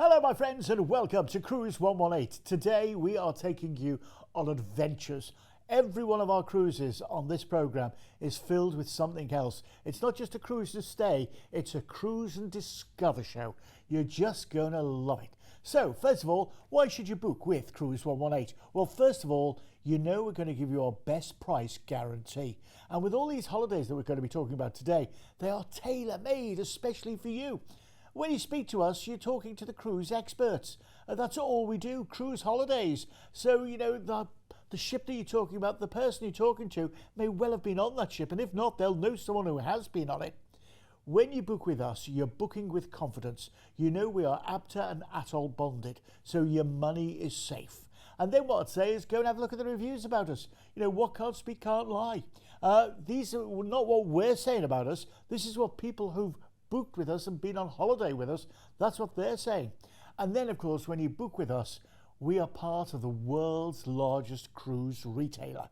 Hello my friends and welcome to Cruise 118. Today we are taking you on adventures. Every one of our cruises on this programme is filled with something else. It's not just a cruise to stay, it's a cruise and discover show. You're just going to love it. So first of all, why should you book with Cruise 118? Well, first of all, you know we're going to give you our best price guarantee. And with all these holidays that we're going to be talking about today, they are tailor-made especially for you. When you speak to us, you're talking to the cruise experts. That's all we do, cruise holidays. So, you know, the ship that you're talking about, the person you're talking to may well have been on that ship. And if not, they'll know someone who has been on it. When you book with us, you're booking with confidence. You know we are ABTA and ATOL bonded, so your money is safe. And then what I'd say is go and have a look at the reviews about us. You know, what can't speak can't lie. These are not what we're saying about us. This is what people who've booked with us and been on holiday with us, that's what they're saying. And then, of course, when you book with us, we are part of the world's largest cruise retailer.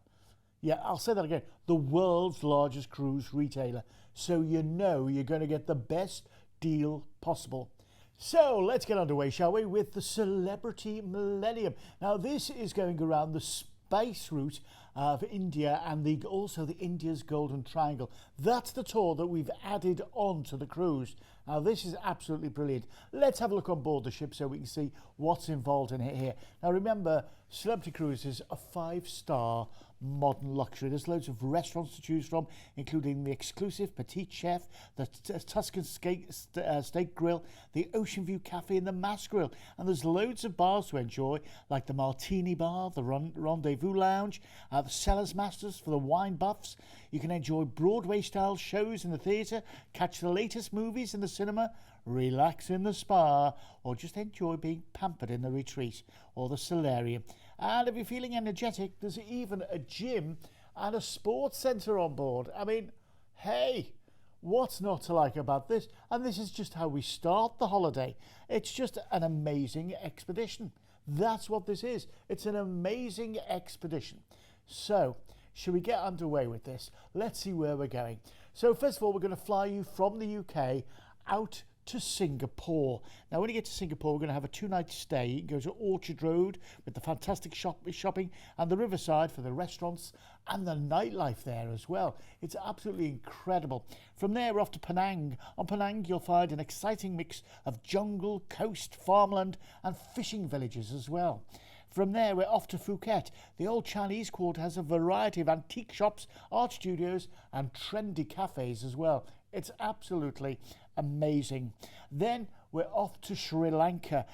Yeah, I'll say that again. The world's largest cruise retailer. So you know you're going to get the best deal possible. So let's get underway, shall we, with the Celebrity Millennium. Now, this is going around the space route of India and also the India's Golden Triangle. That's the tour that we've added on to the cruise. Now, this is absolutely brilliant. Let's have a look on board the ship so we can see what's involved in it here. Now, remember, Celebrity Cruises are 5-star modern luxury. There's loads of restaurants to choose from, including the exclusive Petite Chef, the Tuscan Steak Grill, the Ocean View Cafe and the Mass Grill. And there's loads of bars to enjoy, like the Martini Bar, the Rendezvous Lounge, the Cellars Masters for the wine buffs. You can enjoy Broadway-style shows in the theatre, catch the latest movies in the cinema, relax in the spa, or just enjoy being pampered in the retreat or the solarium. And if you're feeling energetic, there's even a gym and a sports centre on board. I mean, hey, what's not to like about this? And this is just how we start the holiday. It's just an amazing expedition. That's what this is. It's an amazing expedition. So, should we get underway with this? Let's see where we're going. So, first of all, we're going to fly you from the UK out to Singapore. Now, when you get to Singapore, we're going to have a 2-night stay. You can go to Orchard Road with the fantastic shopping and the riverside for the restaurants and the nightlife there as well. It's absolutely incredible. From there, we're off to Penang. On Penang, you'll find an exciting mix of jungle, coast, farmland and fishing villages as well. From there, we're off to Phuket. The old Chinese quarter has a variety of antique shops, art studios and trendy cafes as well. It's absolutely amazing. Then we're off to Sri Lanka.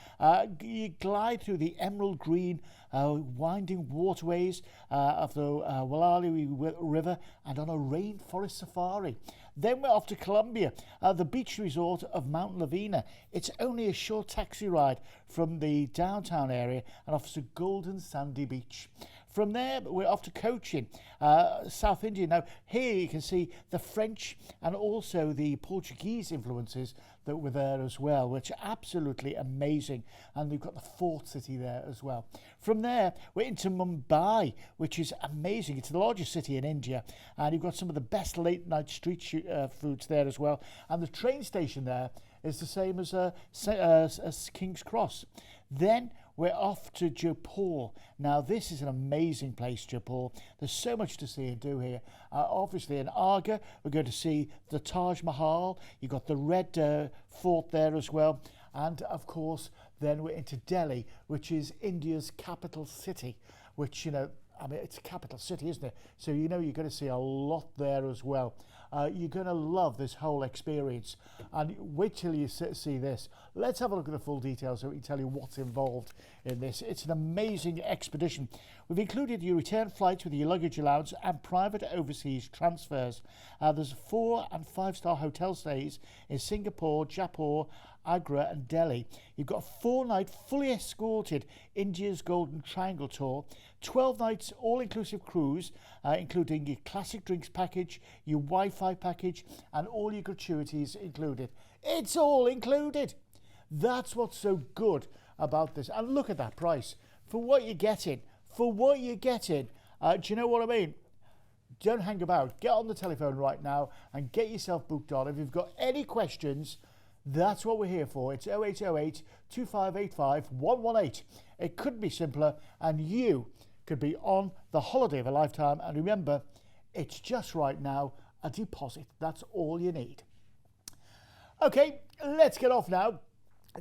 You glide through the emerald green winding waterways of the Walali River and on a rainforest safari. Then we're off to Colombia, the beach resort of Mount Lavina. It's only a short taxi ride from the downtown area and offers a golden sandy beach. From there, we're off to Cochin, South India. Now, here you can see the French and also the Portuguese influences that were there as well, which are absolutely amazing. And you've got the fort city there as well. From there, we're into Mumbai, which is amazing. It's the largest city in India. And you've got some of the best late-night street foods there as well. And the train station there is the same as King's Cross. Then we're off to Jaipur. Now, this is an amazing place, Jaipur. There's so much to see and do here. Obviously, in Agra, we're going to see the Taj Mahal. You've got the Red Fort there as well. And, of course, then we're into Delhi, which is India's capital city, which, you know, I mean, it's a capital city, isn't it? So, you know, you're going to see a lot there as well. You're going to love this whole experience. And wait till you see this. Let's have a look at the full details so we can tell you what's involved in this. It's an amazing expedition. We've included your return flights with your luggage allowance and private overseas transfers. There's 4- and 5-star hotel stays in Singapore, Jaipur, Agra and Delhi. You've got a 4-night fully escorted India's Golden Triangle tour, 12 nights all-inclusive cruise, including your classic drinks package, your Wi-Fi package and all your gratuities included. It's all included. That's what's so good about this. And look at that price. For what you're getting, do you know what I mean? Don't hang about. Get on the telephone right now and get yourself booked on. If you've got any questions, That's what we're here for. It's 0808 2585 118. It couldn't be simpler, and you could be on the holiday of a lifetime. And remember, it's just right now a deposit. That's all you need. Okay, let's get off now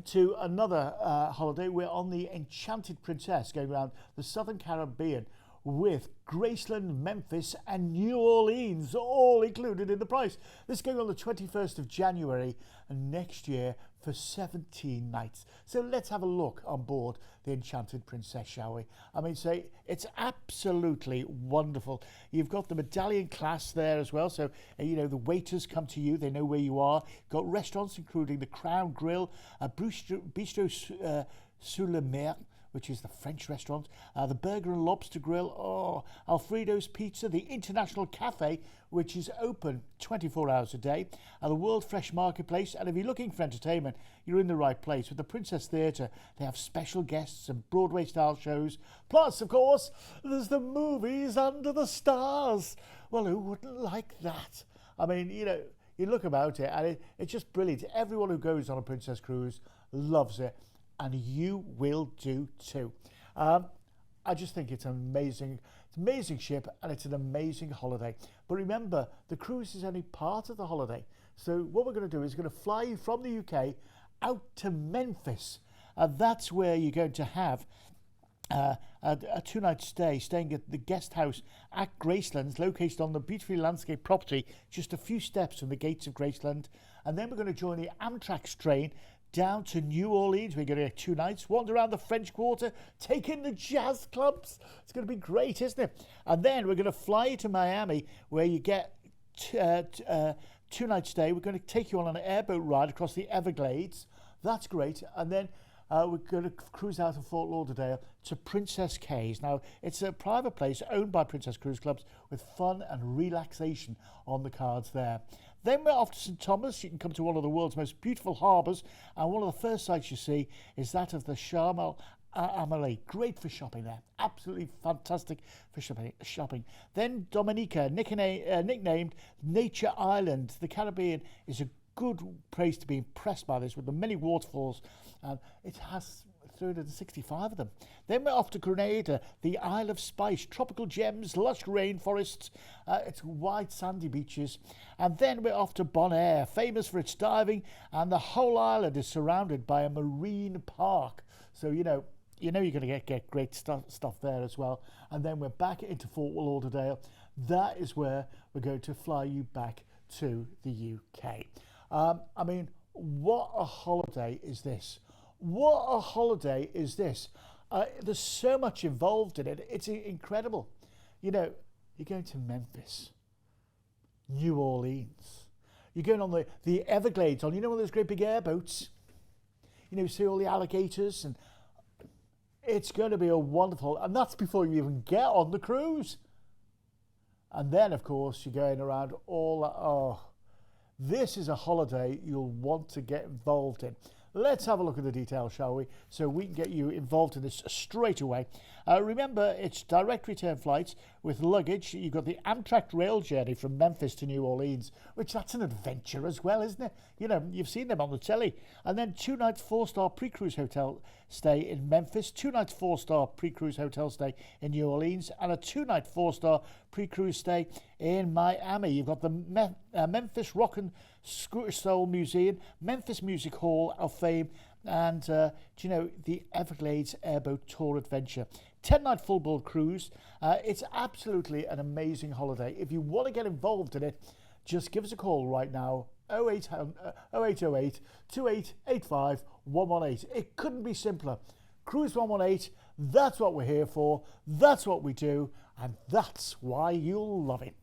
to another holiday. We're on the Enchanted Princess, going around the Southern Caribbean with Graceland, Memphis and New Orleans all included in the price. This is going on the 21st of January next year for 17 nights. So let's have a look on board the Enchanted Princess, shall we? I mean, say it's absolutely wonderful. You've got the medallion class there as well, so you know the waiters come to you, they know where you are. Got restaurants including the Crown Grill, Bistro sur la Mer, which is the French restaurant, the Burger and Lobster Grill, Alfredo's Pizza, the International Cafe, which is open 24 hours a day, the World Fresh Marketplace. And if you're looking for entertainment, you're in the right place. With the Princess Theatre, they have special guests and Broadway-style shows. Plus, of course, there's the movies under the stars. Well, who wouldn't like that? I mean, you know, you look about it, and it's just brilliant. Everyone who goes on a Princess cruise loves it, and you will do too. I just think it's amazing. It's an amazing ship, and it's an amazing holiday. But remember, the cruise is only part of the holiday. So what we're going to do is going to fly you from the UK out to Memphis. That's where you're going to have a 2-night stay, staying at the guest house at Graceland, located on the beautifully landscaped property, just a few steps from the gates of Graceland. And then we're going to join the Amtrak train down to New Orleans. We're going to get 2 nights, wander around the French Quarter, take in the jazz clubs. It's going to be great, isn't it? And then we're going to fly you to Miami, where you get 2-night stay. We're going to take you on an airboat ride across the Everglades. That's great. And then we're going to cruise out of Fort Lauderdale to Princess Cays. Now, it's a private place owned by Princess Cruise Clubs with fun and relaxation on the cards there. Then we're off to St. Thomas. You can come to one of the world's most beautiful harbours, and one of the first sights you see is that of the Sharm el-Amelie. Great for shopping there. Absolutely fantastic for shopping. Then Dominica, nicknamed Nature Island. The Caribbean is a good place to be impressed by this, with the many waterfalls. It has 365 of them. Then we're off to Grenada, the Isle of Spice, tropical gems, lush rainforests, its wide sandy beaches. And then we're off to Bonaire, famous for its diving, and the whole island is surrounded by a marine park. So you know you're going to get great stuff there as well. And then we're back into Fort Lauderdale. That is where we're going to fly you back to the UK. I mean, what a holiday is this? What a holiday is this? There's so much involved in it. It's incredible. You know, you're going to Memphis, New Orleans. You're going on the Everglades on, you know, one of those great big airboats. You know, see all the alligators, and it's going to be a wonderful, and that's before you even get on the cruise. And then, of course, you're going around all that. Oh, this is a holiday you'll want to get involved in. Let's have a look at the details, shall we? So we can get you involved in this straight away. Remember, it's direct return flights with luggage. You've got the Amtrak rail journey from Memphis to New Orleans, which that's an adventure as well, isn't it? You know, you've seen them on the telly. And then 2 nights 4-star pre-cruise hotel stay in Memphis, 2 nights 4-star pre-cruise hotel stay in New Orleans, and a 2-night 4-star pre-cruise stay in Miami. You've got the Memphis Rock and Soul Museum, Memphis Music Hall of Fame, and do you know, the Everglades Airboat Tour Adventure. 10-night full-board cruise. It's absolutely an amazing holiday. If you want to get involved in it, just give us a call right now, 0808 2885 118. It couldn't be simpler. Cruise 118, that's what we're here for, that's what we do, and that's why you'll love it.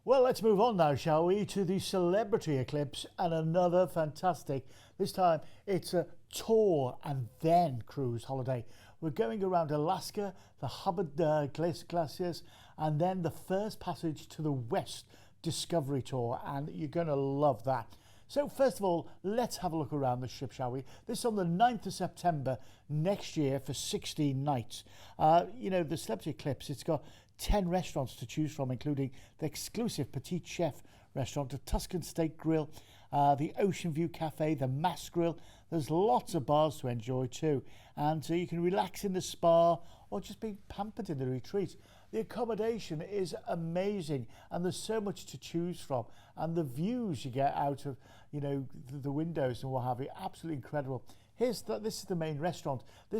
Well, let's move on now, shall we, to the celebrity eclipse, and another fantastic, this time it's a tour and then cruise holiday. We're going around Alaska, the Hubbard glaciers, and then the first passage to the West Discovery Tour, and you're going to love that. So first of all, let's have a look around the ship, shall we? This is on the 9th of September next year for 16 nights. You know, the Celebrity Eclipse, it's got 10 restaurants to choose from, including the exclusive Petite Chef restaurant, the Tuscan Steak Grill, the Ocean View Cafe, the Mass Grill. There's lots of bars to enjoy too, and you can relax in the spa or just be pampered in the retreat. The accommodation is amazing, and there's so much to choose from, and the views you get out of, you know, the windows and what have you, absolutely incredible. This is the main restaurant. They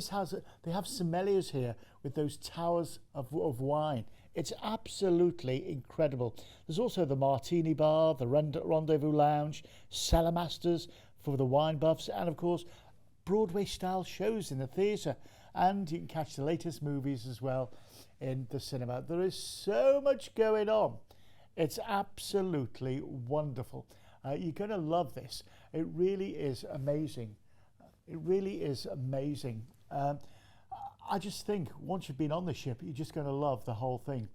have sommeliers here with those towers of wine. It's absolutely incredible. There's also the Martini Bar, the Rendezvous Lounge, Cellar Masters for the wine buffs, and of course, Broadway-style shows in the theatre. And you can catch the latest movies as well in the cinema. There is so much going on. It's absolutely wonderful. You're going to love this. It really is amazing. It really is amazing. I just think once you've been on the ship, you're just going to love the whole thing.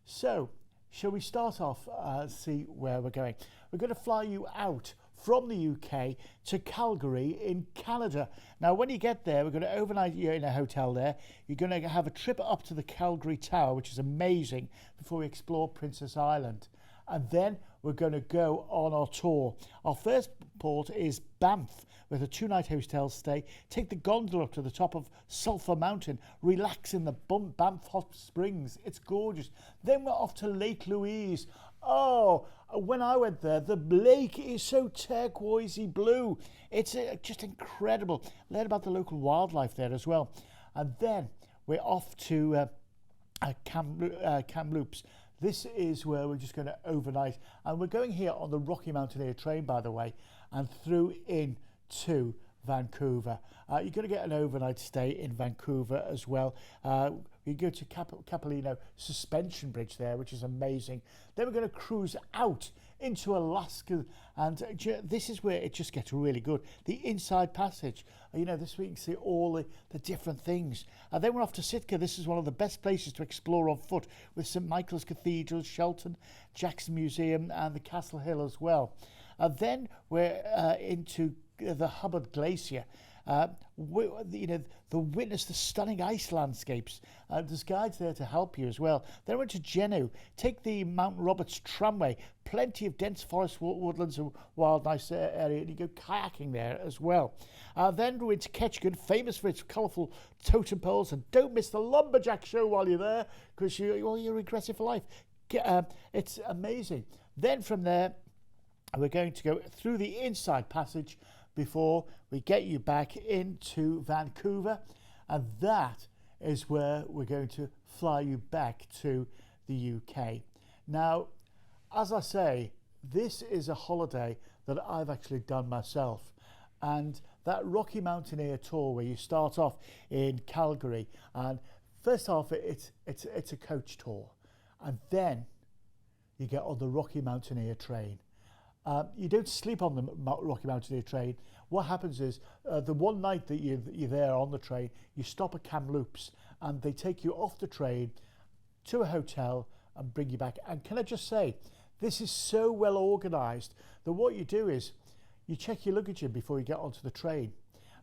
So, shall we start off see where we're going? We're going to fly you out from the UK to Calgary in Canada. Now, when you get there, we're going to overnight you in a hotel there. You're going to have a trip up to the Calgary Tower, which is amazing, before we explore Princess Island. And then we're going to go on our tour. Our first port is Banff, with a 2-night hotel stay. Take the gondola up to the top of Sulphur Mountain, relax in the Banff Hot Springs. It's gorgeous. Then we're off to Lake Louise. Oh, when I went there, the lake is so turquoisey blue. It's just incredible. Learn about the local wildlife there as well. And then we're off to Kamloops. This is where we're just going to overnight. And we're going here on the Rocky Mountaineer train, by the way, and through in to Vancouver. You're going to get an overnight stay in Vancouver as well. We go to Capilano Suspension Bridge there, which is amazing. Then we're going to cruise out into Alaska, and this is where it just gets really good. The Inside Passage, you know, this week you can see all the different things. Then we're off to Sitka. This is one of the best places to explore on foot, with St Michael's Cathedral, Shelton, Jackson Museum, and the Castle Hill as well. Then we're into the Hubbard Glacier. To witness the stunning ice landscapes. There's guides there to help you as well. Then we're to Juneau. Take the Mount Roberts tramway. Plenty of dense forest, woodlands and wild nice area. And you go kayaking there as well. Then we're into Ketchikan, famous for its colourful totem poles. And don't miss the lumberjack show while you're there, because you'll regret it for life. It's amazing. Then from there, we're going to go through the Inside Passage before we get you back into Vancouver, and that is where we're going to fly you back to the UK. Now, as I say, this is a holiday that I've actually done myself, and that Rocky Mountaineer tour where you start off in Calgary, and first off it's a coach tour, and then you get on the Rocky Mountaineer train. You don't sleep on the Rocky Mountaineer train. What happens is the one night that you're there on the train, you stop at Kamloops and they take you off the train to a hotel and bring you back. And can I just say, this is so well organised that what you do is you check your luggage in before you get onto the train.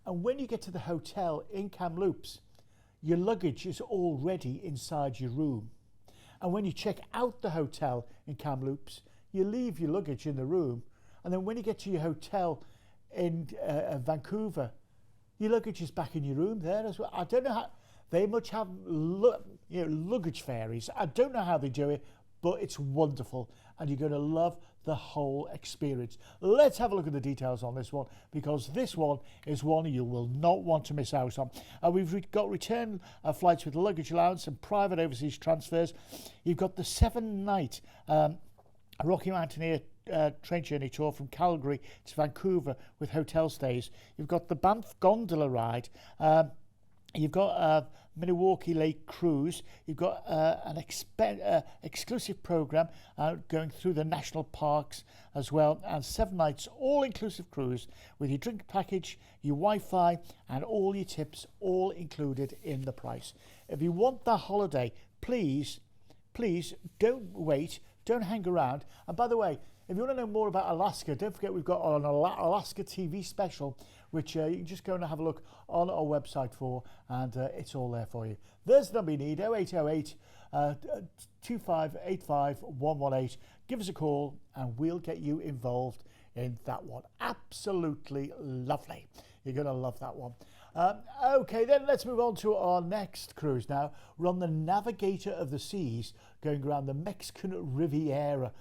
And when you get to the hotel in Kamloops, your luggage is already inside your room. And when you check out the hotel in Kamloops, you leave your luggage in the room, and then when you get to your hotel in Vancouver, your luggage is back in your room there as well. I don't know how they much have luggage fairies. I don't know how they do it, but it's wonderful, and you're going to love the whole experience. Let's have a look at the details on this one, because this one is one you will not want to miss out on. We've got return flights with luggage allowance and private overseas transfers. You've got the 7-night Rocky Mountaineer train journey tour from Calgary to Vancouver with hotel stays. You've got the Banff gondola ride. You've got a Milwaukee Lake cruise. You've got an exclusive program going through the national parks as well, and 7 nights all-inclusive cruise with your drink package, your Wi-Fi, and all your tips, all included in the price. If you want that holiday, please don't wait. Don't hang around. And by the way, If you want to know more about Alaska, don't forget we've got an Alaska TV special, which you can just go and have a look on our website for, and it's all there for you. There's the number you need, 0808 2585 118. Give us a call and we'll get you involved in that one. Absolutely lovely. You're going to love that one. Okay, then let's move on to our next cruise now. We're on the Navigator of the Seas, going around the Mexican Riviera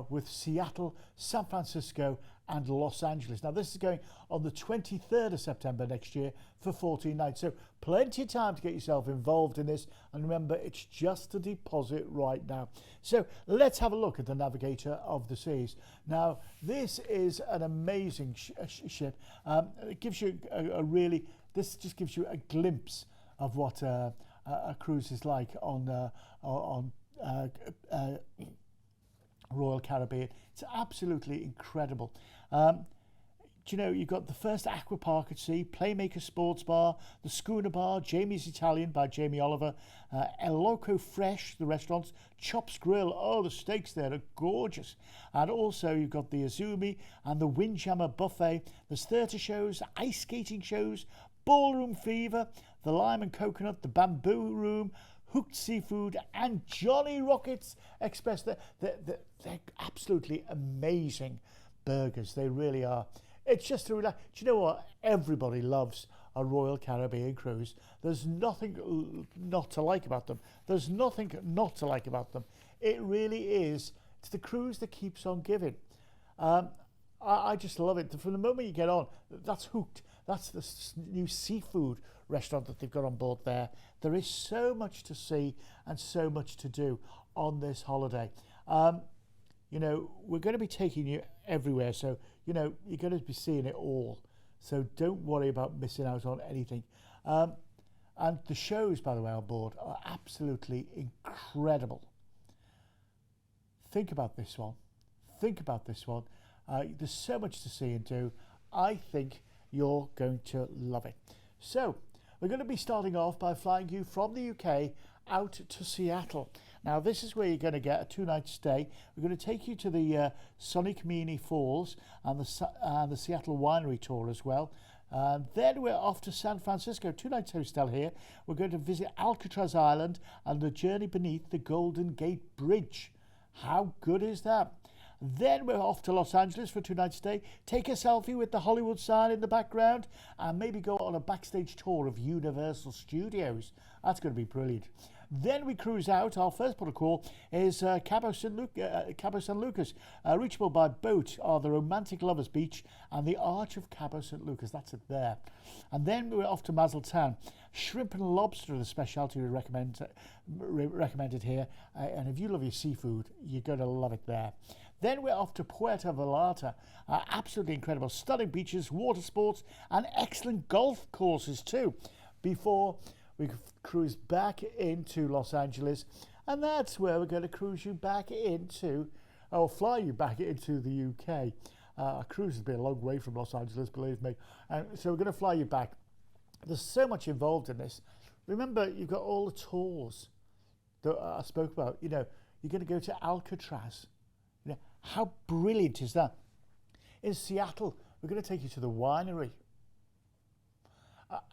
with Seattle, San Francisco and Los Angeles. Now, this is going on the 23rd of September next year for 14 nights. So plenty of time to get yourself involved in this. And remember, it's just a deposit right now. So let's have a look at the Navigator of the Seas. Now, this is an amazing ship. It gives you this just gives you a glimpse of what a cruise is like on Royal Caribbean. It's absolutely incredible. Do you know, you've got the first aqua park at sea, Playmaker Sports Bar, the Schooner Bar, Jamie's Italian by Jamie Oliver, El Loco Fresh, the restaurants, Chops Grill, oh, the steaks there are gorgeous. And also you've got the Azumi and the Windjammer Buffet, there's theatre shows, ice skating shows, Ballroom Fever, the Lime and Coconut, the Bamboo Room, Hooked Seafood and Johnny Rockets Express. They're absolutely amazing burgers. They really are. It's just a relax. Do you know what? Everybody loves a Royal Caribbean cruise. There's nothing not to like about them. There's nothing not to like about them. It really is. It's the cruise that keeps on giving. I just love it. From the moment you get on, that's Hooked. That's the new seafood restaurant that they've got on board there. There is so much to see and so much to do on this holiday. You know, we're going to be taking you everywhere, so, you know, you're going to be seeing it all. So don't worry about missing out on anything. And the shows, by the way, on board are absolutely incredible. Think about this one. Think about this one. There's so much to see and do. I think you're going to love it. So we're going to be starting off by flying you from the UK out to Seattle. Now, this is where you're going to get a 2-night stay. We're going to take you to the Sonic Falls and the Seattle Winery Tour as well. Then we're off to San Francisco, 2-night hostel here. We're going to visit Alcatraz Island and the journey beneath the Golden Gate Bridge. How good is that? Then we're off to Los Angeles for a 2-night stay, take a selfie with the Hollywood sign in the background, and maybe go on a backstage tour of Universal Studios. That's going to be brilliant. Then we cruise out. Our first port of call is Cabo San Lucas. Reachable by boat are the Romantic Lovers Beach and the Arch of Cabo San Lucas. That's it there. And then we're off to Mazatlán. Shrimp and lobster are the specialty we recommended here. And if you love your seafood, you're going to love it there. Then we're off to Puerto Vallarta. Absolutely incredible. Stunning beaches, water sports, and excellent golf courses too. Before we cruise back into Los Angeles, and that's where we're going to cruise you back into, or fly you back into the UK. Our cruise has been a long way from Los Angeles, believe me. So we're going to fly you back. There's so much involved in this. Remember, you've got all the tours that I spoke about. You know, you're going to go to Alcatraz. You know, how brilliant is that? In Seattle, we're going to take you to the winery.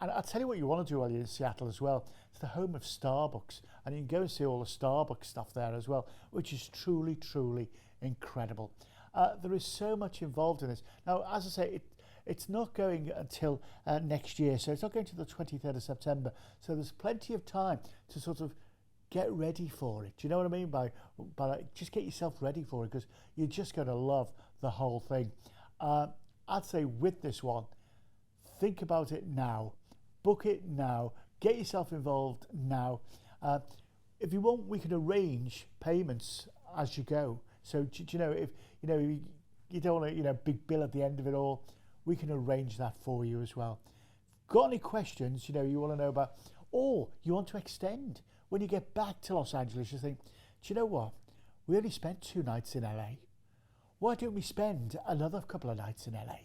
And I'll tell you what you want to do while you're in Seattle as well. It's the home of Starbucks. And you can go and see all the Starbucks stuff there as well, which is truly, truly incredible. There is so much involved in this. Now, as I say, it's not going until next year. So it's not going to the 23rd of September. So there's plenty of time to sort of get ready for it. Do you know what I mean? By just get yourself ready for it, because you're just going to love the whole thing. I'd say with this one, think about it now, book it now, get yourself involved now. If you want, we can arrange payments as you go. So, you know, if you don't want a big bill at the end of it all, we can arrange that for you as well. Got any questions, you want to know about, or you want to extend when you get back to Los Angeles, you think, do you know what? We only spent 2 nights in LA. Why don't we spend another couple of nights in LA?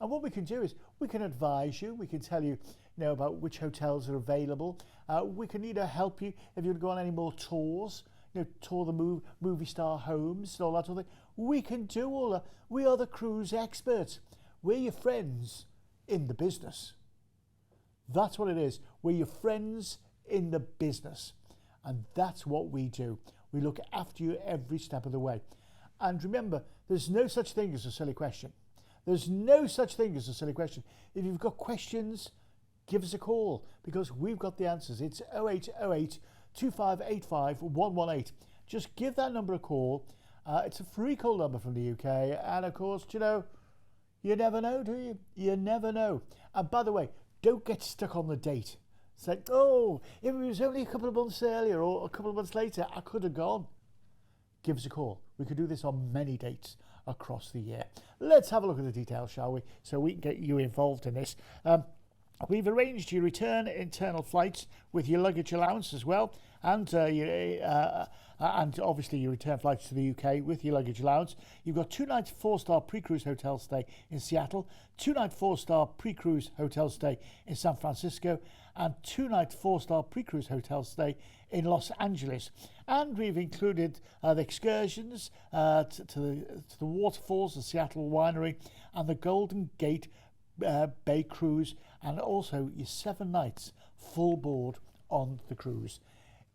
And what we can do is we can advise you. We can tell you, about which hotels are available. We can help you if you want to go on any more tours. tour the movie star homes and all that sort of thing. We can do all that. We are the cruise experts. We're your friends in the business. That's what it is. We're your friends in the business. And that's what we do. We look after you every step of the way. And remember, there's no such thing as a silly question. There's no such thing as a silly question. If you've got questions, give us a call because we've got the answers. It's 0808 2585 118. Just give that number a call. It's a free call number from the UK. And of course, you never know, do you? You never know. And by the way, don't get stuck on the date. Say, oh, if it was only a couple of months earlier or a couple of months later, I could have gone. Give us a call. We could do this on many dates across the year. Let's have a look at the details, shall we? So we can get you involved in this. We've arranged your return internal flights with your luggage allowance as well, and obviously your return flights to the UK with your luggage allowance. You've got 2 nights 4-star pre-cruise hotel stay in Seattle, 2 night 4-star pre-cruise hotel stay in San Francisco, and 2 night 4-star pre-cruise hotel stay in Los Angeles. And we've included the excursions to the waterfalls, the Seattle Winery, and the Golden Gate Bay Cruise, and also your 7 nights full board on the cruise.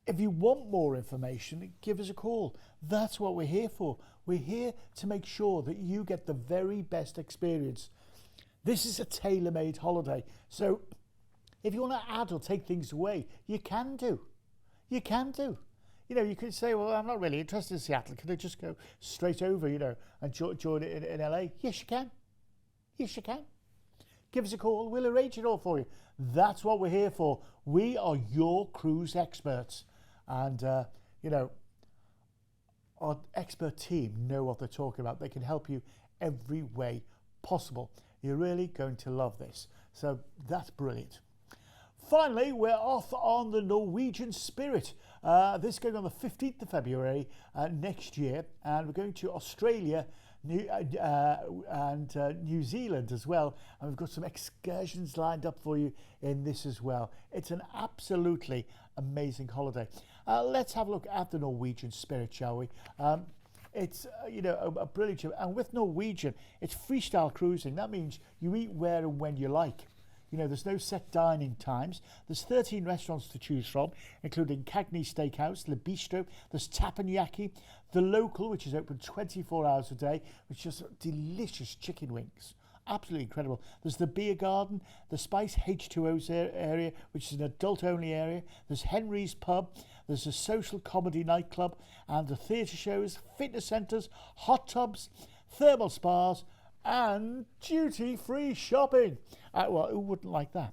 If you want more information, give us a call. That's what we're here for. We're here to make sure that you get the very best experience. This is a tailor-made holiday. So if you want to add or take things away, you can do. You can do. You could say, well, I'm not really interested in Seattle. Can I just go straight over, and join it in LA? Yes, you can. Yes, you can. Give us a call. We'll arrange it all for you. That's what we're here for. We are your cruise experts. And, our expert team know what they're talking about. They can help you every way possible. You're really going to love this. So that's brilliant. Finally, we're off on the Norwegian Spirit. This is going on the 15th of February next year. And we're going to Australia, and New Zealand as well, and we've got some excursions lined up for you in this as well. It's an absolutely amazing holiday. Let's have a look at the Norwegian Spirit, shall we? It's a brilliant trip, and with Norwegian, it's freestyle cruising. That means you eat where and when you like. There's no set dining times. There's 13 restaurants to choose from, including Cagney Steakhouse, Le Bistro, there's Tappanyaki, The Local, which is open 24 hours a day, which is delicious chicken wings. Absolutely incredible. There's the Beer Garden, the Spice H2O's area, which is an adult-only area. There's Henry's Pub. There's a social comedy nightclub, and the theatre shows, fitness centres, hot tubs, thermal spas, and duty-free shopping. Well, who wouldn't like that?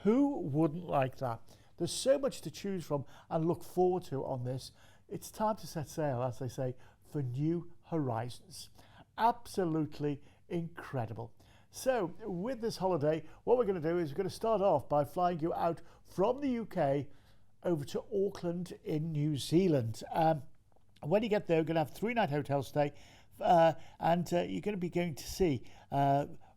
Who wouldn't like that? There's so much to choose from and look forward to on this. It's time to set sail, as they say, for new horizons. Absolutely incredible. So with this holiday, what we're going to do is we're going to start off by flying you out from the UK over to Auckland in New Zealand. When you get there, we're going to have 3-night hotel stay, and you're going to be going to see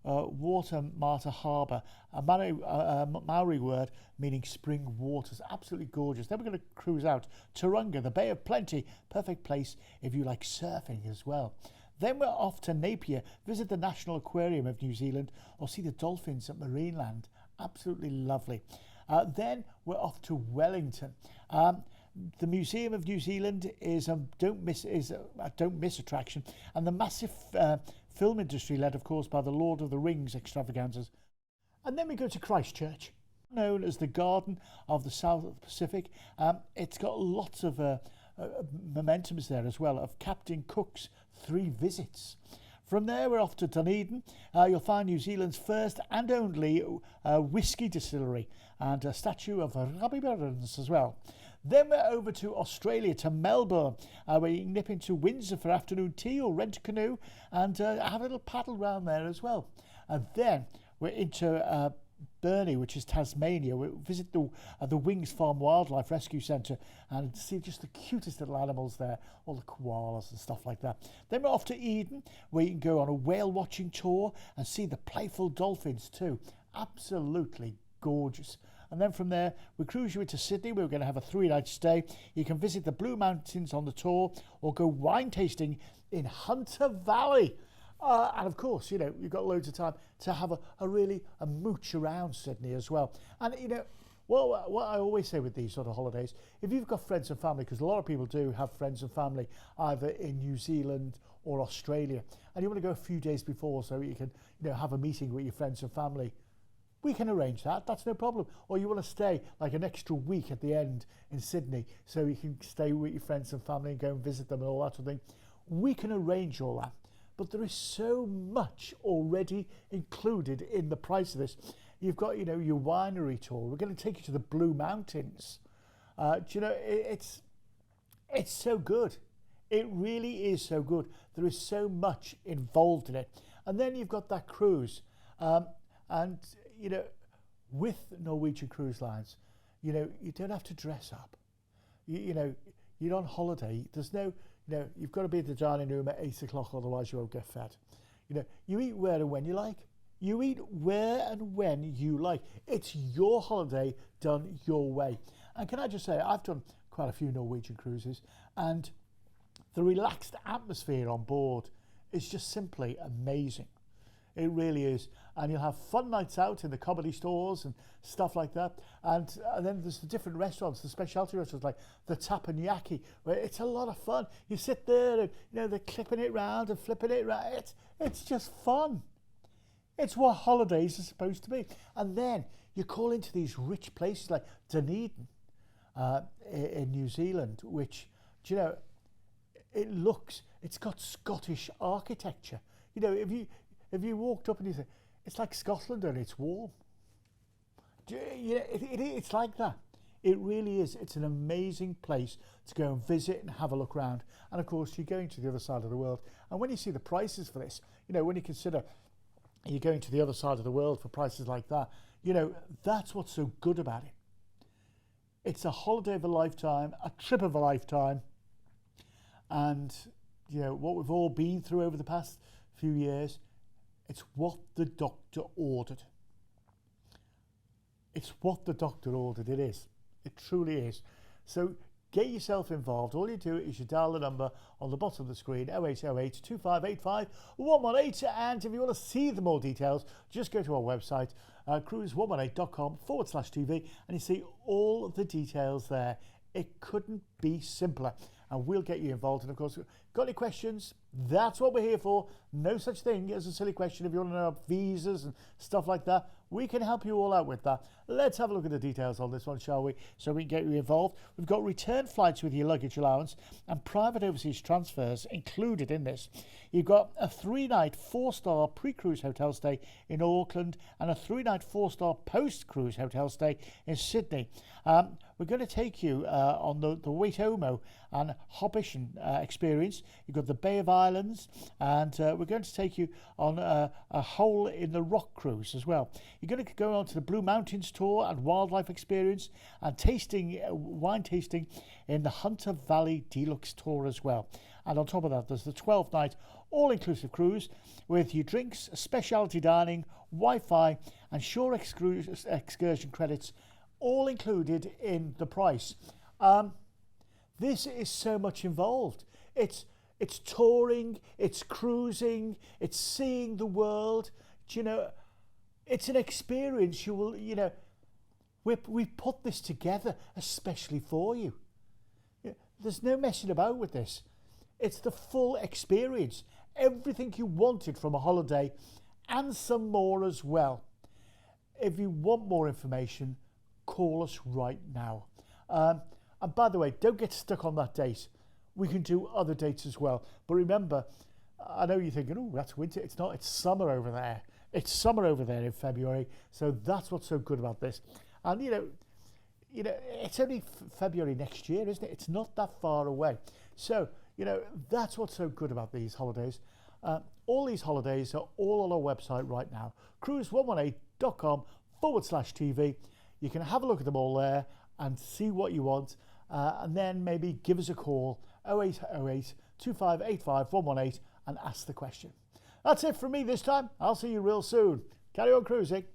Watermata Harbour, a Maori word meaning spring waters. Absolutely gorgeous. Then we're going to cruise out Tauranga, the Bay of Plenty, perfect place if you like surfing as well. Then we're off to Napier, visit the National Aquarium of New Zealand, or see the dolphins at Marineland. Absolutely lovely. Then we're off to Wellington. The Museum of New Zealand is a don't miss attraction, and the massive film industry led, of course, by the Lord of the Rings extravaganzas. And then we go to Christchurch, known as the Garden of the South Pacific. It's got lots of momentums there as well of Captain Cook's 3 visits. From there, we're off to Dunedin. You'll find New Zealand's first and only whisky distillery, and a statue of Robbie Burns as well. Then we're over to Australia, to Melbourne, where you can nip into Windsor for afternoon tea or rent a canoe and have a little paddle round there as well. And then we're into Burnie, which is Tasmania. We visit the Wings Farm Wildlife Rescue Centre and see just the cutest little animals there, all the koalas and stuff like that. Then we're off to Eden, where you can go on a whale watching tour and see the playful dolphins too. Absolutely gorgeous. and then from there we cruise you into Sydney. We're going to have a 3-night stay. You can visit the Blue Mountains on the tour or go wine tasting in Hunter Valley. And of course, you know, you've got loads of time to have a mooch around Sydney as well. And, you know, what I always say with these sort of holidays, if you've got friends and family, because a lot of people do have friends and family either in New Zealand or Australia, and you want to go a few days before so you can, you know, have a meeting with your friends and family, we can arrange that. That's no problem. Or you want to stay like an extra week at the end in Sydney so you can stay with your friends and family and go and visit them and all that sort of thing. We can arrange all that. But there is so much already included in the price of this. You've got, you know, your winery tour. We're going to take you to the Blue Mountains. Do you know, it's so good. It really is so good. There is so much involved in it. And then you've got that cruise. And, you know, with Norwegian Cruise Lines, you know, you don't have to dress up. You know, you're on holiday. There's no, you know, you've got to be at the dining room at 8 o'clock, otherwise you won't get fed. You know, you eat where and when you like. You eat where and when you like. It's your holiday done your way. And can I just say, I've done quite a few Norwegian cruises, and the relaxed atmosphere on board is just simply amazing. It really is. And you'll have fun nights out in the comedy stores and stuff like that. And then there's the different restaurants, the specialty restaurants like the Tappanyaki, where it's a lot of fun. You sit there and, you know, they're clipping it round and flipping it round. It's just fun. It's what holidays are supposed to be. And then you call into these rich places like Dunedin in New Zealand, which, do you know, it's got Scottish architecture. You know, if you walked up and you say, it's like Scotland and it's warm. Yeah, it's like that. It really is. It's an amazing place to go and visit and have a look around. And of course, you're going to the other side of the world. And when you see the prices for this, you know, when you consider you're going to the other side of the world for prices like that, you know, that's what's so good about it. It's a holiday of a lifetime, a trip of a lifetime. And, you know, what we've all been through over the past few years, it's what the doctor ordered. It's what the doctor ordered. It is. It truly is. So get yourself involved. All you do is you dial the number on the bottom of the screen, 0808 2585 118. And if you want to see the more details, just go to our website, cruise118.com/TV, and you see all the details there. It couldn't be simpler. And we'll get you involved. And of course, got any questions? That's what we're here for. No such thing as a silly question. If you want to know about visas and stuff like that, we can help you all out with that. Let's have a look at the details on this one, shall we? So we can get you involved. We've got return flights with your luggage allowance and private overseas transfers included in this. You've got a 3-night 4-star pre-cruise hotel stay in Auckland and a 3-night 4-star post-cruise hotel stay in Sydney. We're going to take you on the Waitomo and Hobbiton experience. You've got the Bay of Islands, and we're going to take you on a hole in the rock cruise as well. You're going to go on to the Blue Mountains tour and wildlife experience and wine tasting in the Hunter Valley Deluxe tour as well. And on top of that, there's the 12-night all-inclusive cruise with your drinks, specialty dining, Wi-Fi and shore excursion credits all included in the price. This is so much involved. It's touring, it's cruising, it's seeing the world. Do you know, it's an experience you will, you know, we put this together especially for you. There's no messing about with this. It's the full experience. Everything you wanted from a holiday and some more as well. If you want more information, call us right now. And by the way, don't get stuck on that date. We can do other dates as well. But remember, I know you're thinking, oh, that's winter. It's not, it's summer over there. It's summer over there in February. So that's what's so good about this. And, you know, it's only February next year, isn't it? It's not that far away. So, you know, that's what's so good about these holidays. All these holidays are all on our website right now, cruise118.com/TV. You can have a look at them all there and see what you want, and then maybe give us a call, 0808 2585 118, and ask the question. That's it from me this time. I'll see you real soon. Carry on cruising.